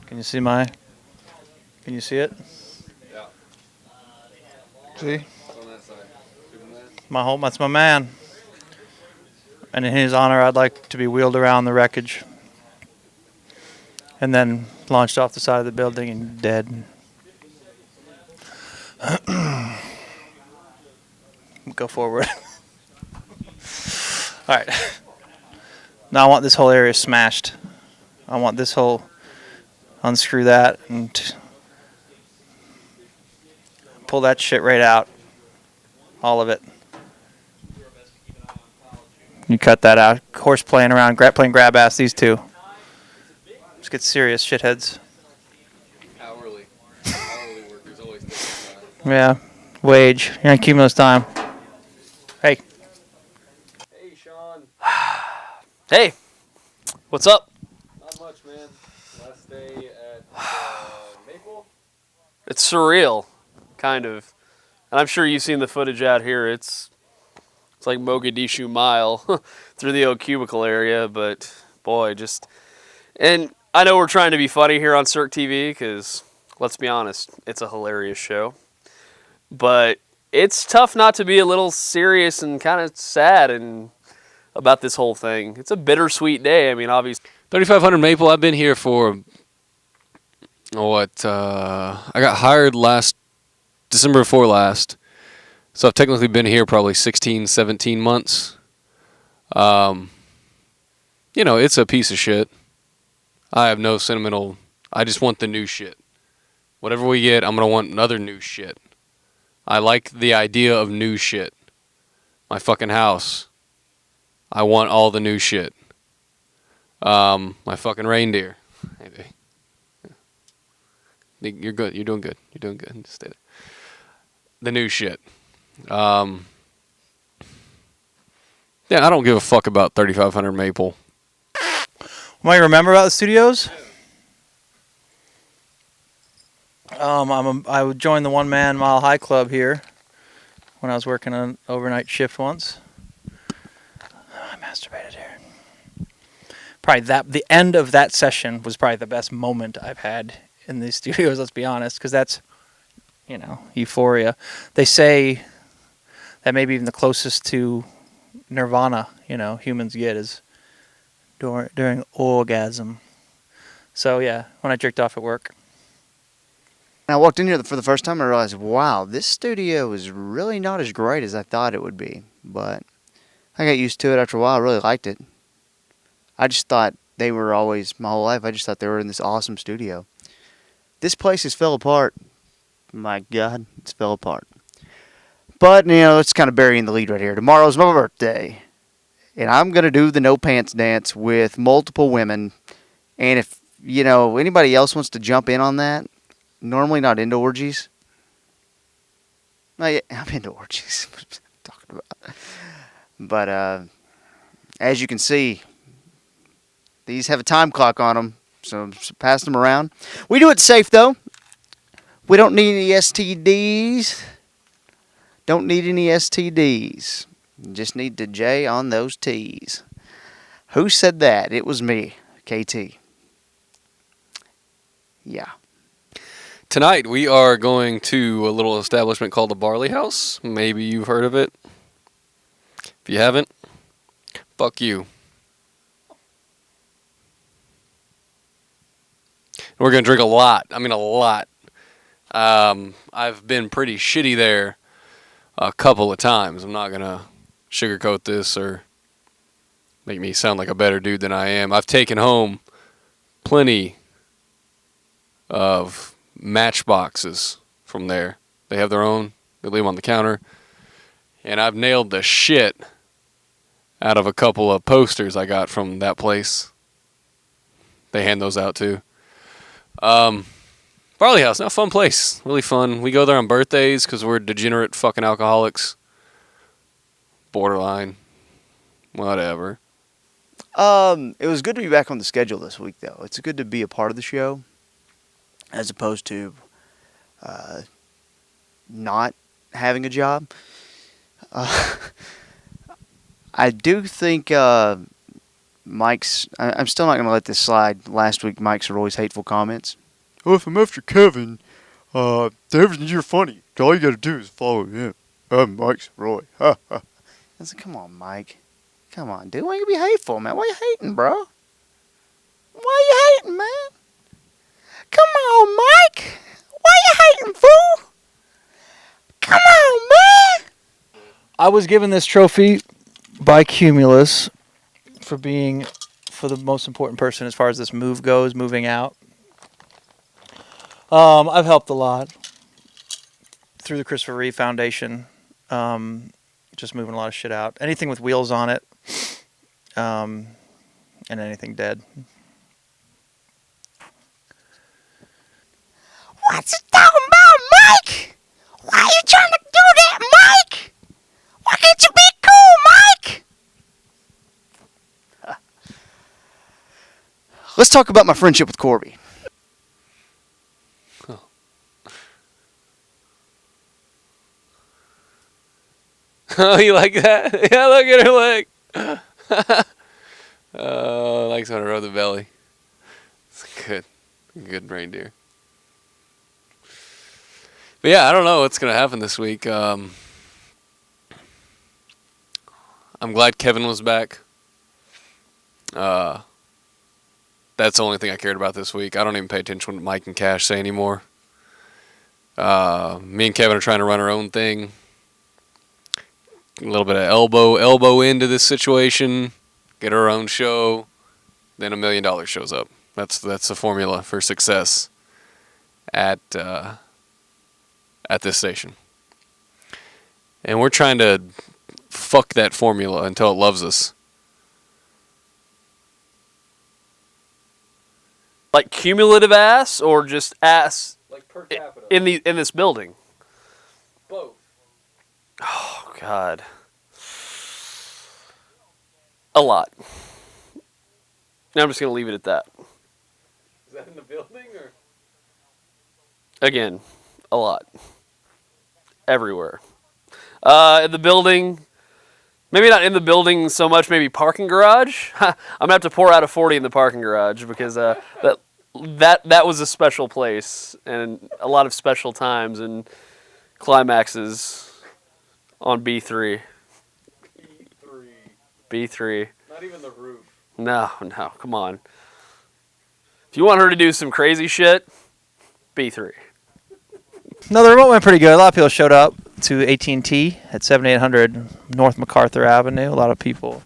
Can you see my? Can you see it? Yeah. See? On that side. My home. That's my man. And in his honor, I'd like to be wheeled around the wreckage, and then launched off the side of the building and dead. Go forward. All right. Now I want this whole area smashed. I want this whole. Unscrew that and pull that shit right out. All of it. You cut that out. Horse playing around, playing grab ass, these two. Let's get serious, shitheads. Hourly workers always take time. Yeah. Wage. You're on cumulus time. Hey. Hey, Sean. Hey. What's up? Not much, man. Last day at Maple. It's surreal, kind of. And I'm sure you've seen the footage out here. It's like Mogadishu Mile through the old cubicle area, but boy, and I know we're trying to be funny here on CirqueTV because, let's be honest, it's a hilarious show. But it's tough not to be a little serious and kind of sad and about this whole thing. It's a bittersweet day. I mean, obviously. 3500 Maple, I've been here for, I got hired December before last. So I've technically been here probably 16, 17 months. It's a piece of shit. I have no sentimental. I just want the new shit. Whatever we get, I'm going to want another new shit. I like the idea of new shit. My fucking house. I want all the new shit. My fucking reindeer. Maybe. You're good. You're doing good. You're doing good. Just stay there. The new shit. Yeah, I don't give a fuck about 3500 Maple. What do you remember about the studios? I would join the One Man Mile High Club here when I was working an overnight shift once. I masturbated here. Probably the end of that session was probably the best moment I've had in these studios. Let's be honest, because that's, euphoria. They say that maybe even the closest to nirvana, humans get is during orgasm. So yeah, when I jerked off at work. I walked in here for the first time and I realized, wow, this studio is really not as great as I thought it would be. But I got used to it after a while. I really liked it. I just thought they were always, my whole life, I just thought they were in this awesome studio. This place has fell apart. My God, it's fell apart. But, it's kind of burying the lead right here. Tomorrow's my birthday. And I'm going to do the no pants dance with multiple women. And if, anybody else wants to jump in on that, normally not into orgies. I'm into orgies. What am I talking about? But, as you can see, these have a time clock on them. So pass them around. We do it safe, though. We don't need any STDs. Don't need any STDs. Just need to J on those T's. Who said that? It was me, KT. Yeah. Tonight we are going to a little establishment called the Barley House. Maybe you've heard of it. If you haven't, fuck you. We're going to drink a lot. I mean, a lot. I've been pretty shitty there a couple of times. I'm not going to sugarcoat this or make me sound like a better dude than I am. I've taken home plenty of matchboxes from there. They have their own. They leave them on the counter. And I've nailed the shit out of a couple of posters I got from that place. They hand those out too. Barley House, now fun place. Really fun. We go there on birthdays because we're degenerate fucking alcoholics. Borderline. Whatever. It was good to be back on the schedule this week, though. It's good to be a part of the show as opposed to not having a job. I do think I'm still not going to let this slide. Last week, Mike's Roy's hateful comments. Oh, if I'm after Kevin, David, you're funny. All you got to do is follow him. I'm Mike's Roy. Ha ha. I said, come on, Mike. Come on, dude. Why you be hateful, man? Why you hating, bro? Why you hating, man? Come on, Mike. Why you hating, fool? Come on, man. I was given this trophy by Cumulus for the most important person as far as this move goes, moving out. I've helped a lot through the Christopher Reeve Foundation, just moving a lot of shit out. Anything with wheels on it, and anything dead. What's it talking about, Mike? Why are you trying to do that, Mike? Why can't you be cool, Mike? Let's talk about my friendship with Corby. Oh, you like that? Yeah, look at her leg. Oh, likes when I rub the belly. It's good reindeer. But yeah, I don't know what's gonna happen this week. I'm glad Kevin was back. That's the only thing I cared about this week. I don't even pay attention to what Mike and Cash say anymore. Me and Kevin are trying to run our own thing. A little bit of elbow into this situation, get our own show, then $1 million shows up. That's the formula for success at this station. And we're trying to fuck that formula until it loves us. Like cumulative ass or just ass Like per capita. in this building? Both. Oh God. A lot. Now I'm just gonna leave it at that. Is that in the building or? Again, a lot. Everywhere. In the building, maybe not in the building so much, maybe parking garage. I'm gonna have to pour out a 40 in the parking garage because that was a special place and a lot of special times and climaxes on B3. E3. B3. Not even the roof. No, come on. If you want her to do some crazy shit, B3. No, the remote went pretty good. A lot of people showed up to AT&T at 7800 North MacArthur Avenue. A lot of people.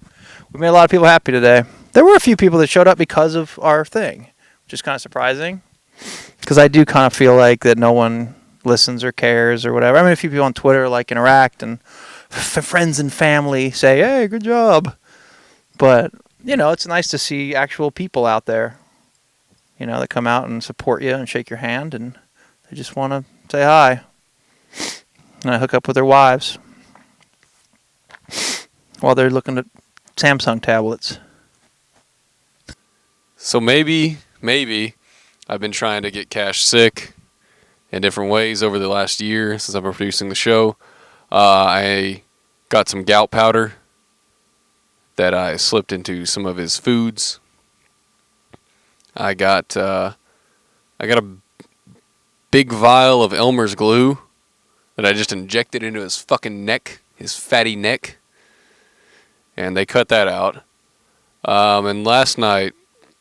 We made a lot of people happy today. There were a few people that showed up because of our thing, which is kind of surprising. Because I do kind of feel like that no one listens or cares or whatever. I mean, a few people on Twitter like interact and friends and family say, "Hey, good job." But, you know, it's nice to see actual people out there, you know, that come out and support you and shake your hand and they just want to say hi. And I hook up with their wives while they're looking at Samsung tablets. So maybe I've been trying to get Cash sick in different ways over the last year since I've been producing the show. I got some gout powder that I slipped into some of his foods. I got a big vial of Elmer's glue that I just injected into his fucking neck, his fatty neck. And they cut that out. And last night,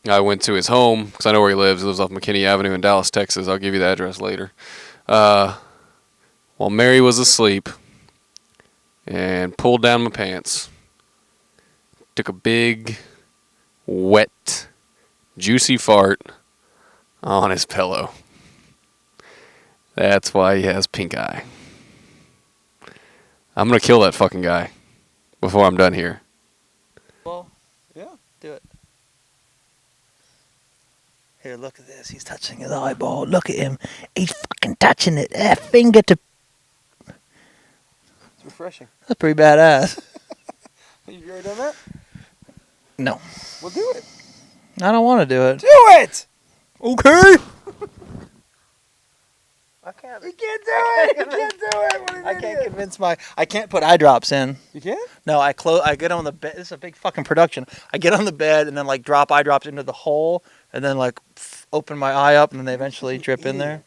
I went to his home, because I know where he lives. He lives off McKinney Avenue in Dallas, Texas. I'll give you the address later. While Mary was asleep, and pulled down my pants, took a big, wet, juicy fart on his pillow. That's why he has pink eye. I'm going to kill that fucking guy before I'm done here. Well, yeah, do it. Here, look at this. He's touching his eyeball. Look at him. He's fucking touching it. That finger to... It's refreshing. That's pretty badass. Have you ever done that? No. Well, do it. I don't want to do it. Do it! Okay. I can't. You can't do it. You can't do it. What an I can't idiot. convince my. I can't put eye drops in. You can't? No, I get on the bed. This is a big fucking production. I get on the bed and then like drop eye drops into the hole and then like open my eye up and then they eventually drip in there.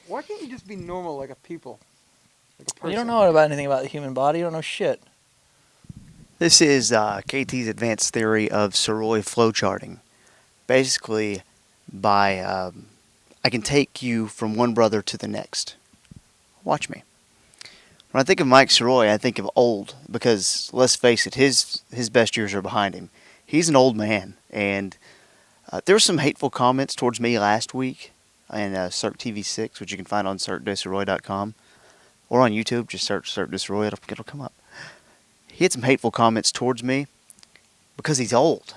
Why can't you just be normal like a people? Like a person? You don't know about anything about the human body. You don't know shit. This is KT's advanced theory of Sirois flow charting. Basically, I can take you from one brother to the next. Watch me. When I think of Mike Sirois, I think of old because let's face it, his best years are behind him. He's an old man, and there were some hateful comments towards me last week in CirqueTV 6, which you can find on CirqueDuSirois.com or on YouTube. Just search Cirque Du Sirois, it'll come up. He had some hateful comments towards me because he's old.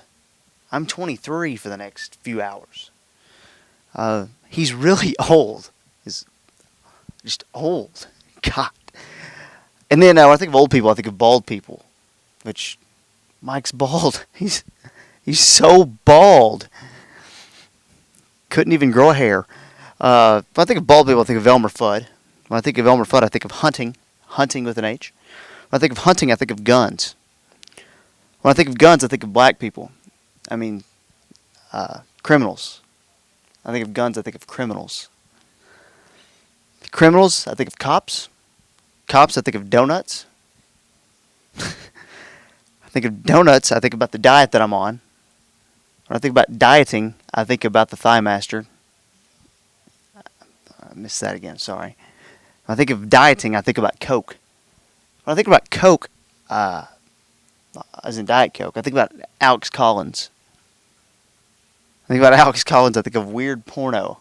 I'm 23 for the next few hours. He's really old. He's just old. God. And then when I think of old people, I think of bald people, which Mike's bald. He's so bald. Couldn't even grow a hair. When I think of bald people, I think of Elmer Fudd. When I think of Elmer Fudd, I think of hunting with an H. When I think of hunting, I think of guns. When I think of guns, I think of black people. I mean, criminals. I think of guns, I think of criminals. Criminals, I think of cops. Cops, I think of donuts. I think of donuts, I think about the diet that I'm on. When I think about dieting, I think about the Thigh Master. I missed that again, sorry. When I think of dieting, I think about Coke. When I think about Coke, as in Diet Coke, I think about Alex Collins. I think about Alex Collins, I think of weird porno.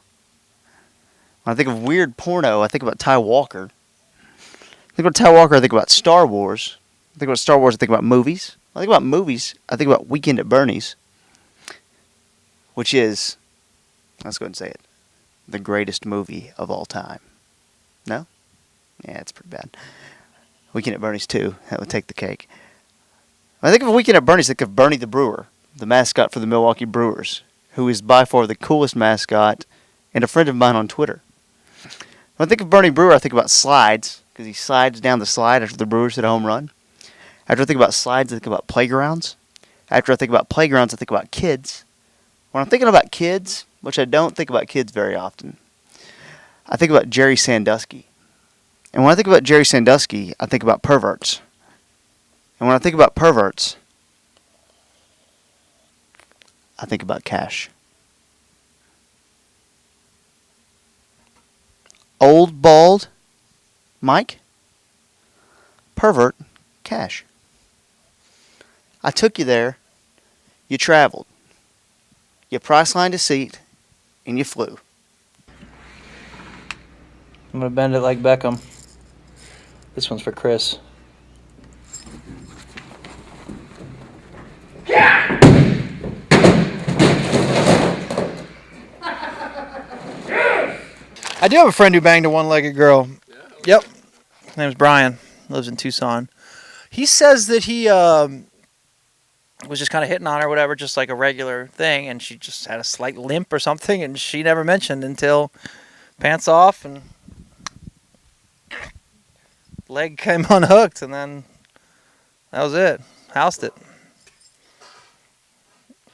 When I think of weird porno, I think about Ty Walker. I think about Ty Walker, I think about Star Wars. I think about Star Wars, I think about movies. I think about movies, I think about Weekend at Bernie's. Which is, let's go ahead and say it, the greatest movie of all time. No? Yeah, it's pretty bad. Weekend at Bernie's 2, that would take the cake. When I think of a Weekend at Bernie's, I think of Bernie the Brewer, the mascot for the Milwaukee Brewers, who is by far the coolest mascot and a friend of mine on Twitter. When I think of Bernie Brewer, I think about slides, because he slides down the slide after the Brewers hit a home run. After I think about slides, I think about playgrounds. After I think about playgrounds, I think about kids. When I'm thinking about kids, which I don't think about kids very often, I think about Jerry Sandusky. And when I think about Jerry Sandusky, I think about perverts. And when I think about perverts, I think about cash. Old, bald, Mike, pervert, cash. I took you there, you traveled. You price-lined a seat, and you flew. I'm gonna bend it like Beckham. This one's for Chris. I do have a friend who banged a one-legged girl. Yep. His name's Brian. Lives in Tucson. He says that he was just kind of hitting on her or whatever, just like a regular thing, and she just had a slight limp or something, and she never mentioned until pants off and leg came unhooked, and then that was it. Housed it.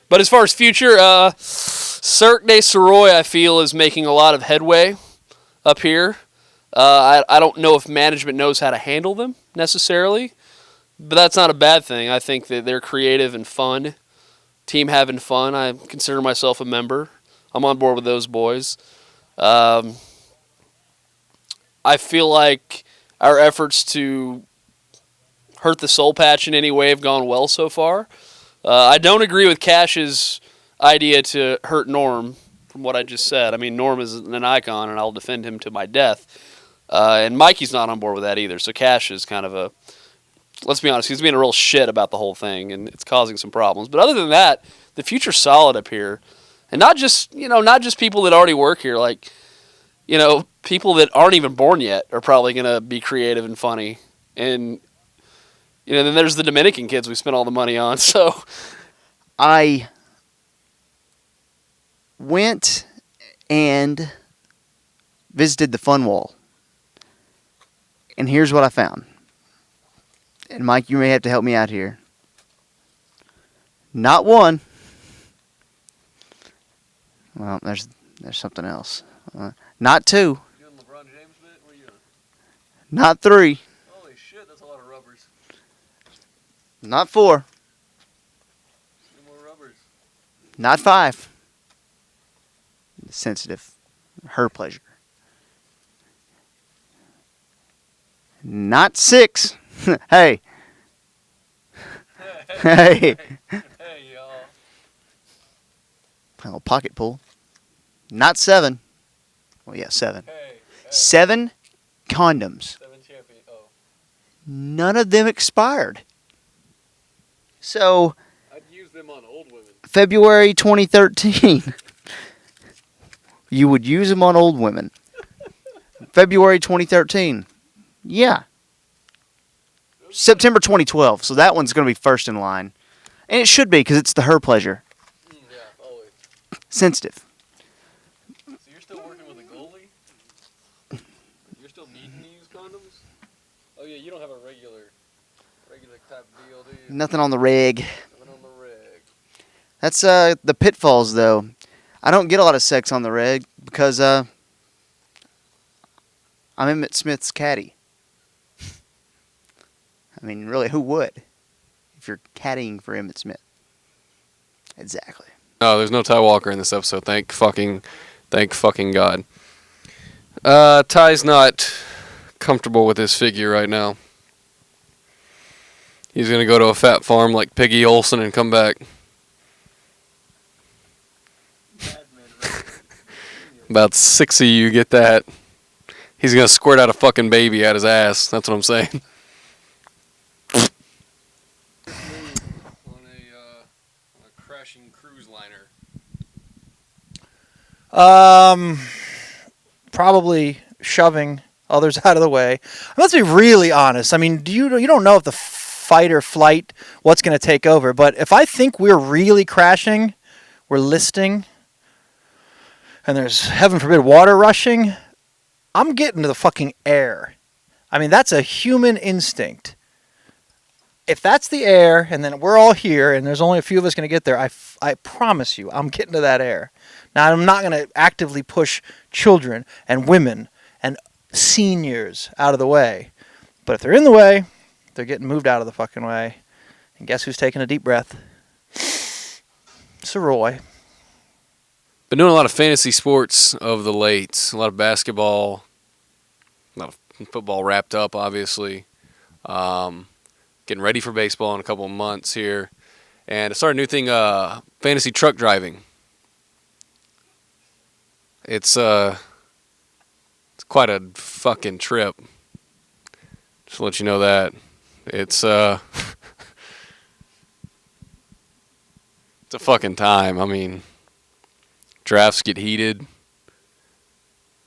But as far as future, Cirque Du Sirois, I feel, is making a lot of headway up here. I don't know if management knows how to handle them necessarily, but that's not a bad thing. I think that they're creative and fun. Team having fun. I consider myself a member. I'm on board with those boys. I feel like our efforts to hurt the soul patch in any way have gone well so far. I don't agree with Cash's idea to hurt Norm, from what I just said. I mean, Norm is an icon, and I'll defend him to my death. And Mikey's not on board with that either, so Cash is kind of a... Let's be honest, he's being a real shit about the whole thing, and it's causing some problems. But other than that, the future's solid up here. And not just people that already work here. Like, people that aren't even born yet are probably going to be creative and funny. And, then there's the Dominican kids we spent all the money on, so... I went and visited the Fun Wall And here's what I found. And Mike, you may have to help me out here. Not one. Well, there's something else. Not two. You doing LeBron James bit? What are you doing? Not three. Holy shit, that's a lot of rubbers. Not four. 2 more rubbers. Not five. Sensitive. Her pleasure. Not six. Hey. Hey. Hey, y'all. Oh, pocket pull. Not seven. Well, yeah, seven. Hey. 7 condoms. 7 champion. Oh. None of them expired. So, I'd use them on old women. February 2013. You would use them on old women. February 2013. Yeah. September 2012. So that one's going to be first in line. And it should be because it's the her pleasure. Yeah, always. Sensitive. So you're still working with a goalie? You're still needing to use condoms? Oh yeah, you don't have a regular type deal, do you? Nothing on the rig. Nothing on the rig. That's the pitfalls, though. I don't get a lot of sex on the rig because I'm Emmett Smith's caddy. I mean, really, who would? If you're caddying for Emmett Smith. Exactly. No, there's no Ty Walker in this episode. Thank fucking God. Ty's not comfortable with his figure right now. He's gonna go to a fat farm like Piggy Olson and come back. About 6 of you get that. He's gonna squirt out a fucking baby out his ass. That's what I'm saying. On a crashing cruise liner. Probably shoving others out of the way. Let's be really honest. I mean, you don't know if the fight or flight, what's going to take over. But if I think we're really crashing, we're listing, and there's, heaven forbid, water rushing, I'm getting to the fucking air. I mean, that's a human instinct. If that's the air, and then we're all here, and there's only a few of us going to get there, I promise you, I'm getting to that air. Now, I'm not going to actively push children and women and seniors out of the way. But if they're in the way, they're getting moved out of the fucking way. And guess who's taking a deep breath? Sirois. Been doing a lot of fantasy sports of the late. A lot of basketball. A lot of football wrapped up, obviously. Getting ready for baseball in a couple of months here. And I started a new thing, fantasy truck driving. It's quite a fucking trip. Just to let you know that. It's it's a fucking time. I mean, drafts get heated.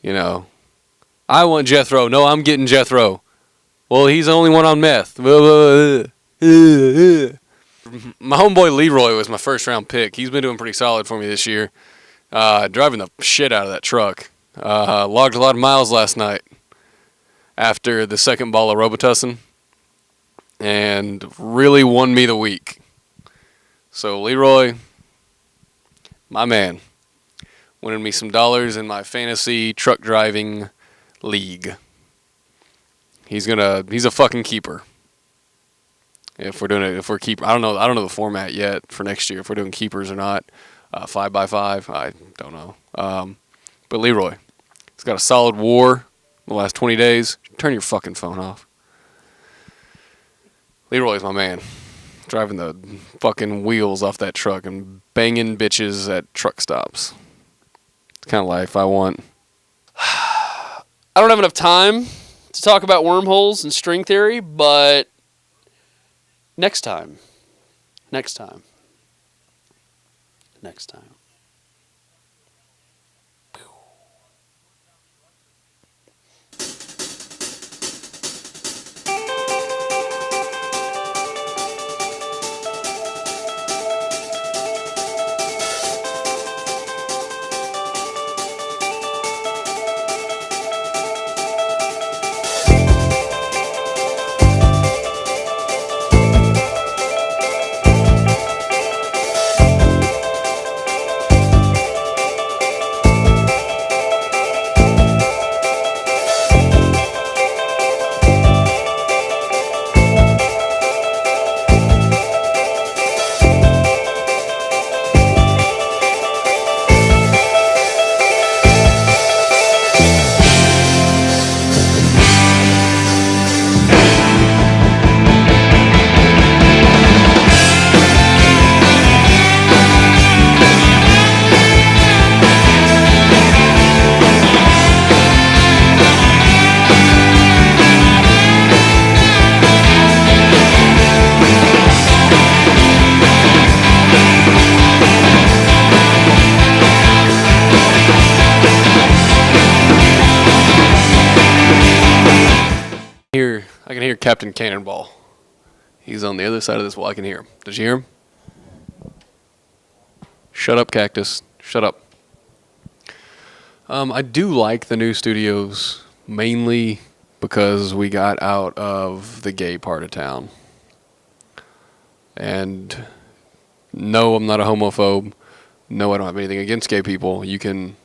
You know, I want Jethro. No, I'm getting Jethro. Well, he's the only one on meth. My homeboy Leroy was my first round pick. He's been doing pretty solid for me this year. Driving the shit out of that truck. Logged a lot of miles last night after the second ball of Robitussin, and really won me the week. So Leroy, my man, winning me some dollars in my fantasy truck driving league. He's a fucking keeper. If we're doing it, I don't know the format yet for next year. If we're doing keepers or not, 5x5, I don't know. But Leroy, he's got a solid WAR the last 20 days. Turn your fucking phone off. Leroy's my man. Driving the fucking wheels off that truck and banging bitches at truck stops. It's the kind of life I want. I don't have enough time to talk about wormholes and string theory, but next time. hear Captain Cannonball. He's on the other side of this wall. I can hear him. Did you hear him? Shut up, Cactus. Shut up. I do like the new studios mainly because we got out of the gay part of town. And no, I'm not a homophobe. No, I don't have anything against gay people. You can,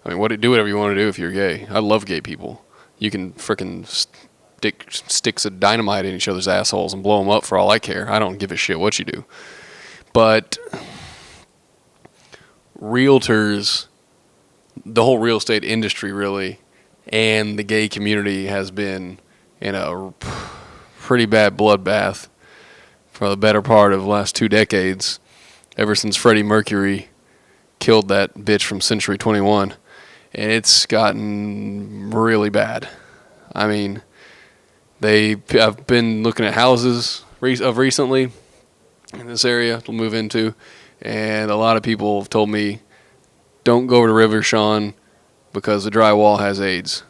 do whatever you want to do if you're gay. I love gay people. You can frickin' stick sticks of dynamite in each other's assholes and blow them up for all I care. I don't give a shit what you do. But realtors, the whole real estate industry really, and the gay community has been in a pretty bad bloodbath for the better part of the last 2 decades, ever since Freddie Mercury killed that bitch from Century 21. And it's gotten really bad. I mean, I've been looking at houses recently in this area to move into, and a lot of people have told me, don't go over to River, Sean, because the drywall has AIDS.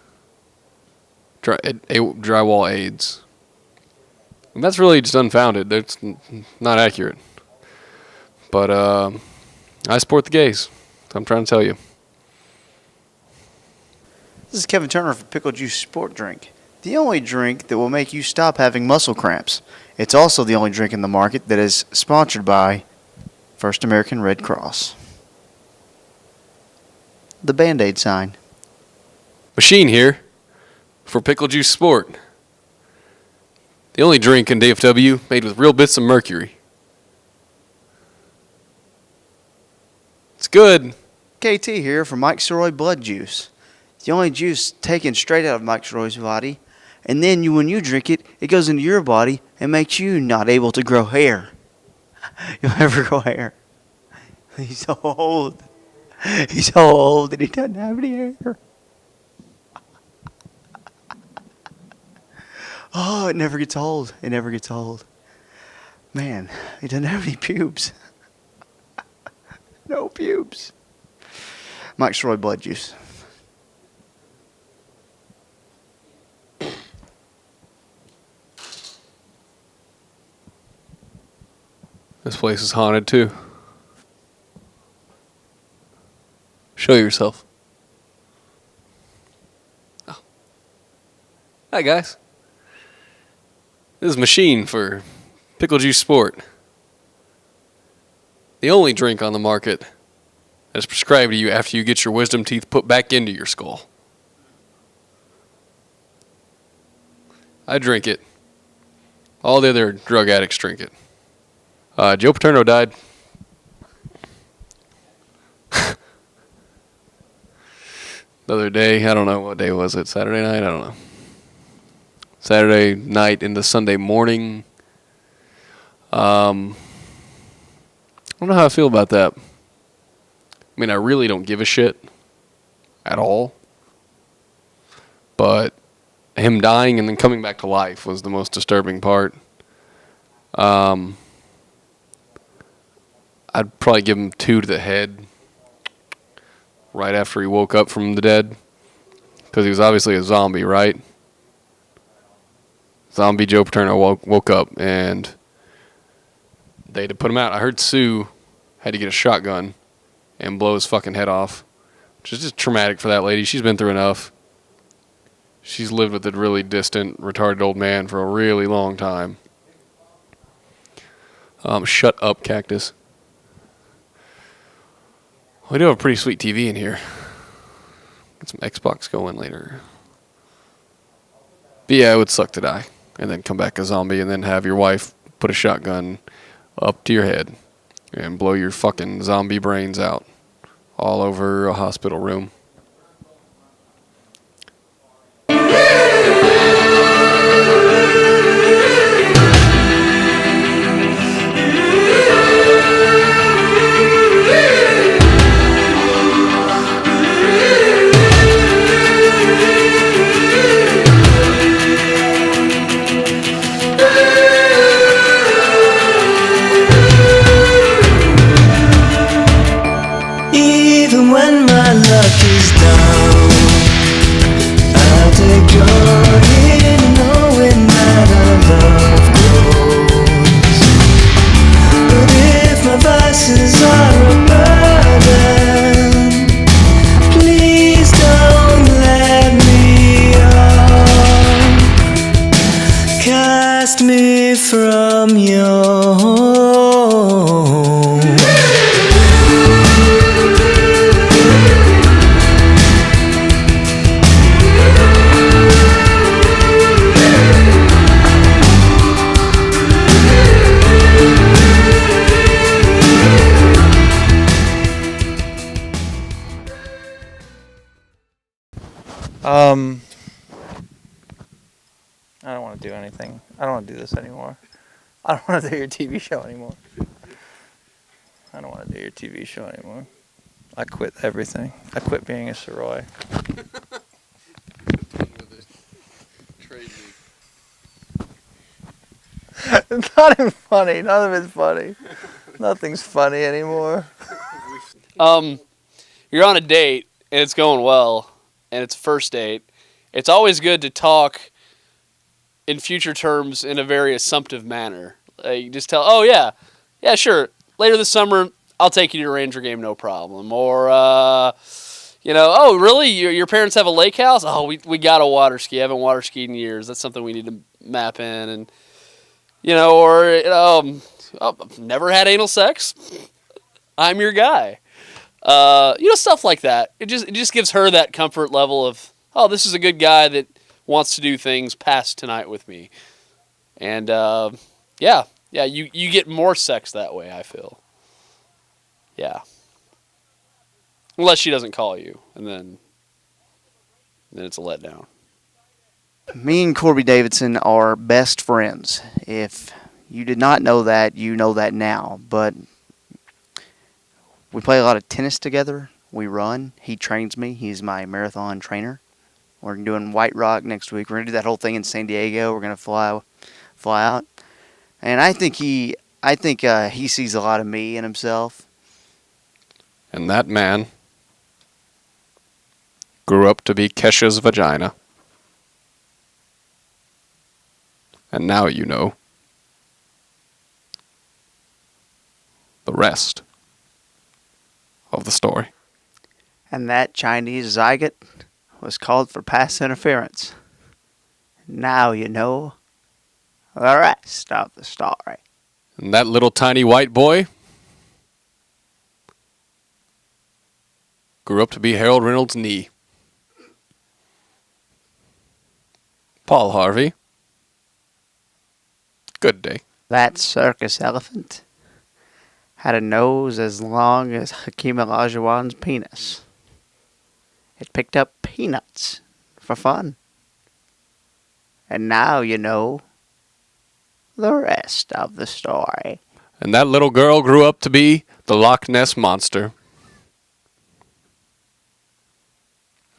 Drywall AIDS. And that's really just unfounded. That's not accurate. But I support the gays. I'm trying to tell you. This is Kevin Turner for Pickle Juice Sport Drink, the only drink that will make you stop having muscle cramps. It's also the only drink in the market that is sponsored by First American Red Cross. The Band-Aid sign. Machine here for Pickle Juice Sport. The only drink in DFW made with real bits of mercury. It's good. KT here for Mike Soroy Blood Juice. The only juice taken straight out of Mike Soroy's body. And then when you drink it, it goes into your body and makes you not able to grow hair. You'll never grow hair. He's so old. He's so old and he doesn't have any hair. Oh, it never gets old. It never gets old. Man, he doesn't have any pubes. No pubes. Mike Soroy Blood Juice. This place is haunted too. Show yourself. Oh. Hi guys. This is Machine for Pickle Juice Sport. The only drink on the market that is prescribed to you after you get your wisdom teeth put back into your skull. I drink it. All the other drug addicts drink it. Joe Paterno died. The other day, I don't know what day was it, Saturday night? I don't know. Saturday night into Sunday morning. I don't know how I feel about that. I mean, I really don't give a shit at all. But him dying and then coming back to life was the most disturbing part. I'd probably give him 2 to the head right after he woke up from the dead. Because he was obviously a zombie, right? Zombie Joe Paterno woke up and they had to put him out. I heard Sue had to get a shotgun and blow his fucking head off. Which is just traumatic for that lady. She's been through enough. She's lived with a really distant, retarded old man for a really long time. Shut up, Cactus. We do have a pretty sweet TV in here. Get some Xbox going later. But yeah, it would suck to die. And then come back a zombie and then have your wife put a shotgun up to your head and blow your fucking zombie brains out all over a hospital room. Even when my luck is I don't want to do anything. I don't want to do this anymore. I don't want to do your TV show anymore. I don't want to do your TV show anymore. I quit everything. I quit being a Sirois. It's not even funny. None of it's funny. Nothing's funny anymore. You're on a date and it's going well, and it's a first date. It's always good to talk in future terms in a very assumptive manner. You just tell, oh yeah, sure. Later this summer, I'll take you to a Ranger game, no problem. Or, oh really? Your parents have a lake house? Oh, we got a water ski. I haven't water skied in years. That's something we need to map in. And I've never had anal sex. I'm your guy. Stuff like that. It just gives her that comfort level of, oh, this is a good guy that wants to do things past tonight with me. And you get more sex that way, I feel. Yeah. Unless she doesn't call you, and then it's a letdown. Me and Corby Davidson are best friends. If you did not know that, you know that now. But we play a lot of tennis together. We run. He trains me. He's my marathon trainer. We're doing White Rock next week. We're gonna do that whole thing in San Diego. We're gonna fly out. And I think he sees a lot of me in himself. And that man grew up to be Kesha's vagina. And now you know the rest of the story. And that Chinese zygote was called for pass interference. Now you know the rest of the story. And that little tiny white boy grew up to be Harold Reynolds' knee. Paul Harvey. Good day. That circus elephant had a nose as long as Hakeem Olajuwon's penis. It picked up peanuts for fun. And now you know the rest of the story. And that little girl grew up to be the Loch Ness Monster.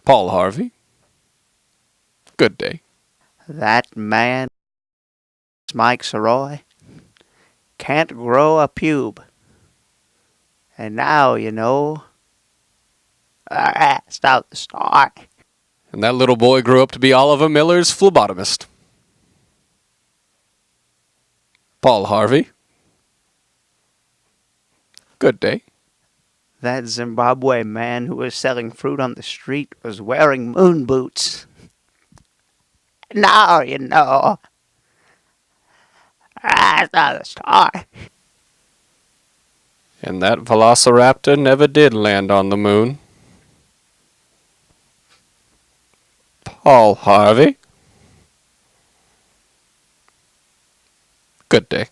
Paul Harvey. Good day. That man, Mike Sirois, can't grow a pube. And now you know the rest of the story. And that little boy grew up to be Oliver Miller's phlebotomist. Paul Harvey. Good day. That Zimbabwe man who was selling fruit on the street was wearing moon boots. Now you know the rest of the story. And that velociraptor never did land on the moon. Paul Harvey. Good day.